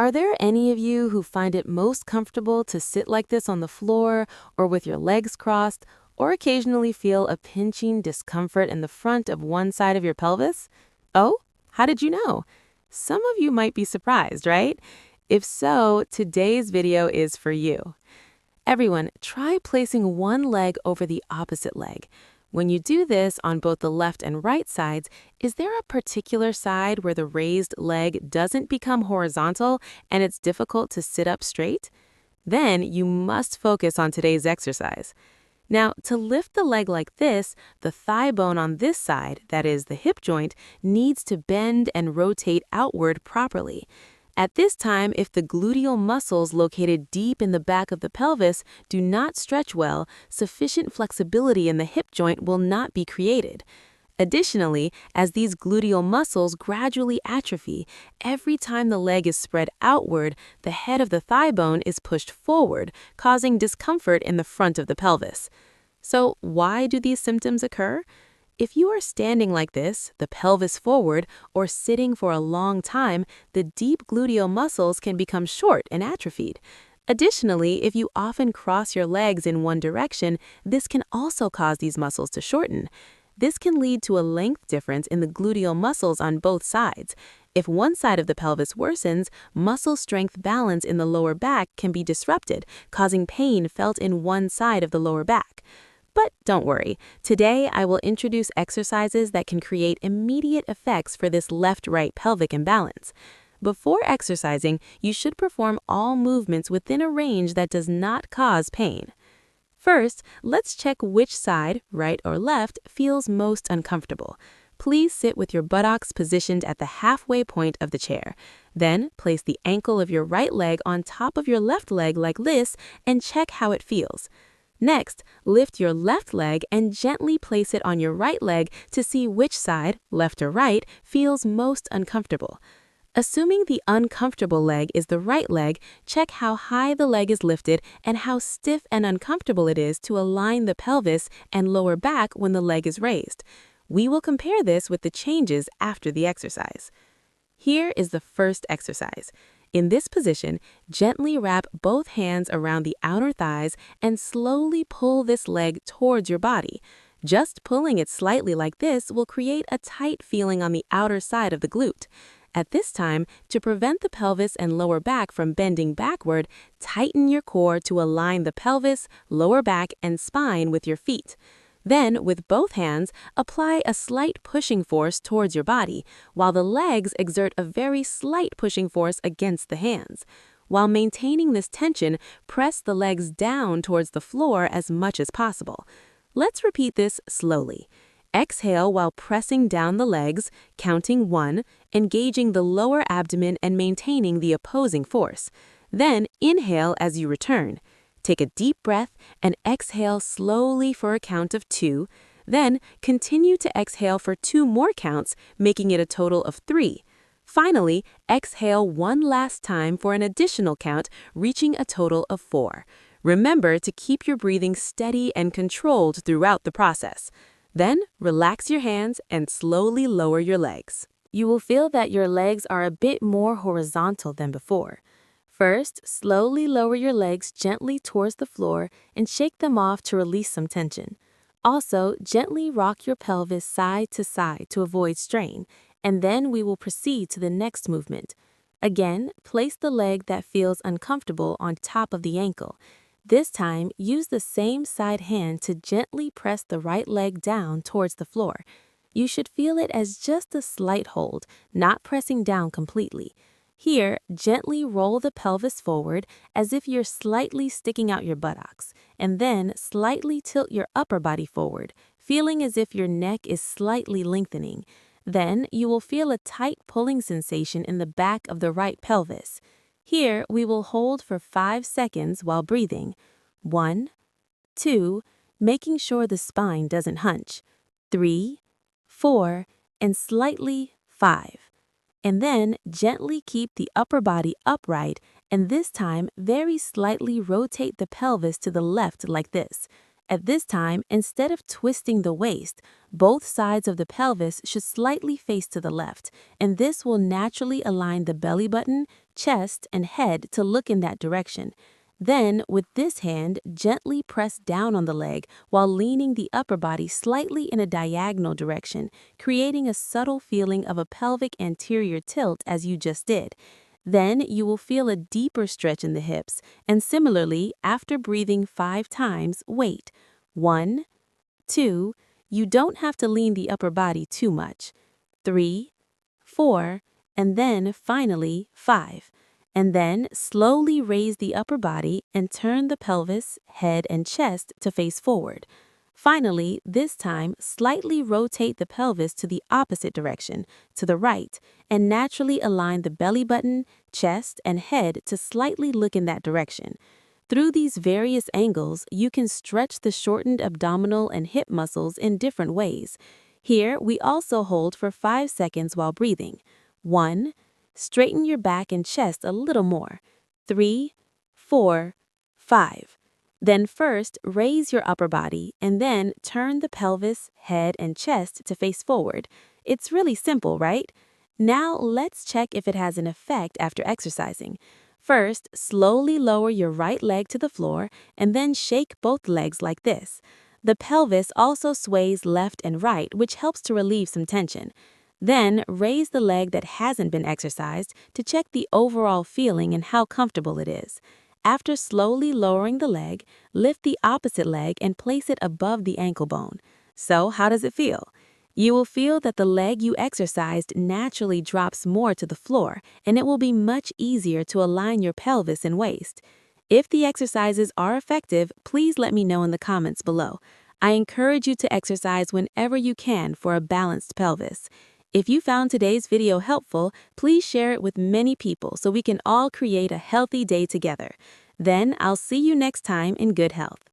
Are there any of you who find it most comfortable to sit like this on the floor or with your legs crossed, or occasionally feel a pinching discomfort in the front of one side of your pelvis? Oh, how did you know? Some of you might be surprised, right? If so, today's video is for you. Everyone, try placing one leg over the opposite leg. When you do this on both the left and right sides, is there a particular side where the raised leg doesn't become horizontal and it's difficult to sit up straight? Then you must focus on today's exercise. Now, to lift the leg like this, the thigh bone on this side, that is the hip joint, needs to bend and rotate outward properly. At this time, if the gluteal muscles located deep in the back of the pelvis do not stretch well, sufficient flexibility in the hip joint will not be created. Additionally, as these gluteal muscles gradually atrophy, every time the leg is spread outward, the head of the thigh bone is pushed forward, causing discomfort in the front of the pelvis. So, why do these symptoms occur? If you are standing like this, the pelvis forward, or sitting for a long time, the deep gluteal muscles can become short and atrophied. Additionally, if you often cross your legs in one direction, this can also cause these muscles to shorten. This can lead to a length difference in the gluteal muscles on both sides. If one side of the pelvis worsens, muscle strength balance in the lower back can be disrupted, causing pain felt in one side of the lower back. But don't worry, today I will introduce exercises that can create immediate effects for this left-right pelvic imbalance. Before exercising, you should perform all movements within a range that does not cause pain. First, let's check which side, right or left, feels most uncomfortable. Please sit with your buttocks positioned at the halfway point of the chair. Then, place the ankle of your right leg on top of your left leg like this and check how it feels. Next, lift your left leg and gently place it on your right leg to see which side, left or right, feels most uncomfortable. Assuming the uncomfortable leg is the right leg, check how high the leg is lifted and how stiff and uncomfortable it is to align the pelvis and lower back when the leg is raised. We will compare this with the changes after the exercise. Here is the first exercise. In this position, gently wrap both hands around the outer thighs and slowly pull this leg towards your body. Just pulling it slightly like this will create a tight feeling on the outer side of the glute. At this time, to prevent the pelvis and lower back from bending backward, tighten your core to align the pelvis, lower back, and spine with your feet. Then, with both hands, apply a slight pushing force towards your body, while the legs exert a very slight pushing force against the hands. While maintaining this tension, press the legs down towards the floor as much as possible. Let's repeat this slowly. Exhale while pressing down the legs, counting 1, engaging the lower abdomen and maintaining the opposing force. Then, inhale as you return. Take a deep breath and exhale slowly for a count of 2. Then, continue to exhale for 2 more counts, making it a total of 3. Finally, exhale one last time for an additional count, reaching a total of 4. Remember to keep your breathing steady and controlled throughout the process. Then, relax your hands and slowly lower your legs. You will feel that your legs are a bit more horizontal than before. First, slowly lower your legs gently towards the floor and shake them off to release some tension. Also, gently rock your pelvis side to side to avoid strain, and then we will proceed to the next movement. Again, place the leg that feels uncomfortable on top of the ankle. This time, use the same side hand to gently press the right leg down towards the floor. You should feel it as just a slight hold, not pressing down completely. Here, gently roll the pelvis forward as if you're slightly sticking out your buttocks, and then slightly tilt your upper body forward, feeling as if your neck is slightly lengthening. Then, you will feel a tight pulling sensation in the back of the right pelvis. Here, we will hold for 5 seconds while breathing. 1, 2, making sure the spine doesn't hunch. 3, 4, and slightly 5. And then gently keep the upper body upright, and this time very slightly rotate the pelvis to the left like this. At this time, instead of twisting the waist, both sides of the pelvis should slightly face to the left, and this will naturally align the belly button, chest, and head to look in that direction. Then, with this hand, gently press down on the leg while leaning the upper body slightly in a diagonal direction, creating a subtle feeling of a pelvic anterior tilt as you just did. Then you will feel a deeper stretch in the hips, and similarly, after breathing 5 times, wait. 1, 2, you don't have to lean the upper body too much. 3, 4, and then finally 5. And then slowly raise the upper body and turn the pelvis, head, and chest to face forward. Finally, this time, slightly rotate the pelvis to the opposite direction, to the right, and naturally align the belly button, chest, and head to slightly look in that direction. Through these various angles, you can stretch the shortened abdominal and hip muscles in different ways. Here, we also hold for 5 seconds while breathing. 1. Straighten your back and chest a little more. 3, 4, 5. Then first, raise your upper body and then turn the pelvis, head, and chest to face forward. It's really simple, right? Now let's check if it has an effect after exercising. First, slowly lower your right leg to the floor and then shake both legs like this. The pelvis also sways left and right, which helps to relieve some tension. Then, raise the leg that hasn't been exercised to check the overall feeling and how comfortable it is. After slowly lowering the leg, lift the opposite leg and place it above the ankle bone. So, how does it feel? You will feel that the leg you exercised naturally drops more to the floor, and it will be much easier to align your pelvis and waist. If the exercises are effective, please let me know in the comments below. I encourage you to exercise whenever you can for a balanced pelvis. If you found today's video helpful, please share it with many people so we can all create a healthy day together. Then I'll see you next time in good health.